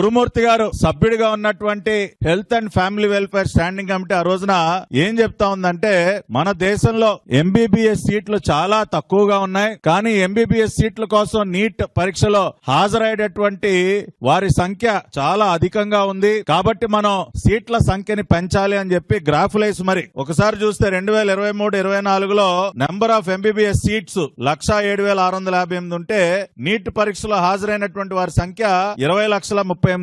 గురుమూర్తి గారు సభ్యుడిగా ఉన్నటువంటి health and family welfare standing committee ఆ రోజున ఏం చెప్తా ఉందంటే, మన దేశంలో ఎంబీబీఎస్ సీట్లు చాలా తక్కువగా ఉన్నాయి, కానీ ఎంబీబీఎస్ సీట్ల కోసం నీట్ పరీక్షలో హాజరయ్యేటటువంటి వారి సంఖ్య చాలా అధికంగా ఉంది, కాబట్టి మనం సీట్ల సంఖ్యని పెంచాలి అని చెప్పి గ్రాఫులేసి మరి ఒకసారి చూస్తే 2023-24లో నెంబర్ ఆఫ్ ఎంబీబీఎస్ సీట్స్ 1,07,658 ఉంటే నీట్ పరీక్షలో హాజరైనటువంటి వారి సంఖ్య 20,38,000.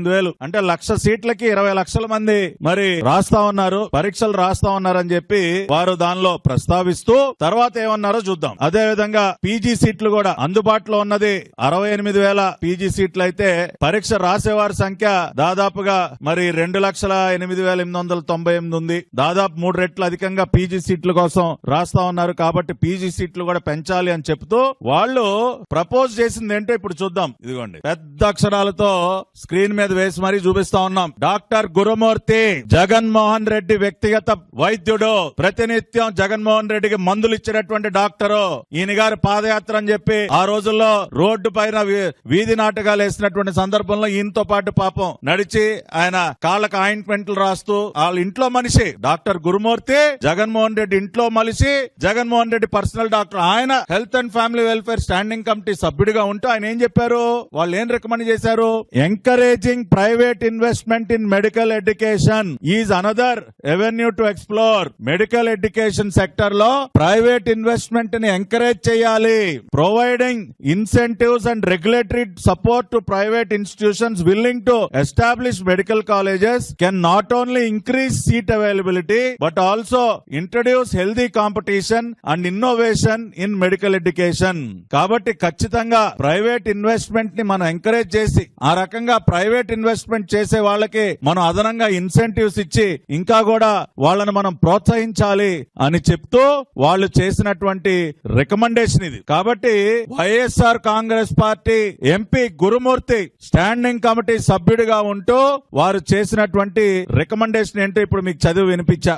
అంటే 1,00,000 సీట్లకి 20 లక్షల మంది మరి రాస్తా ఉన్నారు, పరీక్షలు రాస్తా ఉన్నారని చెప్పి వారు దానిలో ప్రస్తావిస్తూ తర్వాత ఏమన్నారో చూద్దాం. అదే విధంగా పీజీ సీట్లు కూడా అందుబాటులో ఉన్నది 68,000 పీజీ సీట్లు అయితే పరీక్ష రాసేవారి సంఖ్య దాదాపుగా మరి 2,08,898 ఉంది. దాదాపు 3 రెట్లు అధికంగా పీజీ సీట్ల కోసం రాస్తా ఉన్నారు, కాబట్టి పీజీ సీట్లు కూడా పెంచాలి అని చెప్తూ వాళ్ళు ప్రపోజ్ చేసింది ఏంటో ఇప్పుడు చూద్దాం. ఇదిగోండి, పెద్ద అక్షరాలతో స్క్రీన్ మీద వేసి మరీ చూపిస్తా ఉన్నాం. డాక్టర్ గురుమూర్తి జగన్మోహన్ రెడ్డి వ్యక్తిగత వైద్యుడు, ప్రతినిత్యం జగన్మోహన్ రెడ్డికి మందులు ఇచ్చినటువంటి డాక్టరు. ఈయన గారి పాదయాత్ర అని చెప్పి ఆ రోజుల్లో రోడ్డు పైన వీధి నాటకాలు వేసినటువంటి సందర్భంలో ఈయనతో పాటు పాపం నడిచి ఆయన కాళ్ళకు ఆయింట్మెంట్లు రాస్తూ వాళ్ళ ఇంట్లో మనిషి డాక్టర్ గురుమూర్తి జగన్మోహన్ రెడ్డి ఇంట్లో మనిషి, జగన్మోహన్ రెడ్డి పర్సనల్ డాక్టర్. ఆయన health and family welfare standing committee సభ్యుడిగా ఉంటూ ఆయన ఏం చెప్పారు, వాళ్ళు ఏం రికమెండ్ చేశారు, encouraging private investment in medical education is another avenue to explore. Medical education sector లో ప్రైవేట్ ఇన్వెస్ట్మెంట్ ని ఎంకరేజ్ చేయాలి. Providing incentives and regulatory support to private institutions willing to establish medical colleges can not only increase seat availability but also introduce healthy competition and innovation in medical education. కాబట్టి ఖచ్చితంగా private investment ని మనం encourage చేసి ఆ రకంగా private investment చేసే వాళ్ళకి మనం అదనంగా ఇన్సెంటివ్స్ ఇచ్చి ఇంకా కూడా వాళ్ళని మనం ప్రోత్సహించాలి అని చెప్తూ వాళ్ళు చేసినటువంటి రికమెండేషన్ ఇది. కాబట్టి వైఎస్ఆర్ కాంగ్రెస్ పార్టీ ఎంపీ గురుమూర్తి స్టాండింగ్ కమిటీ సభ్యుడిగా ఉంటూ వారు చేసినటువంటి రికమెండేషన్ ఏంటో ఇప్పుడు మీకు చదివి వినిపించా.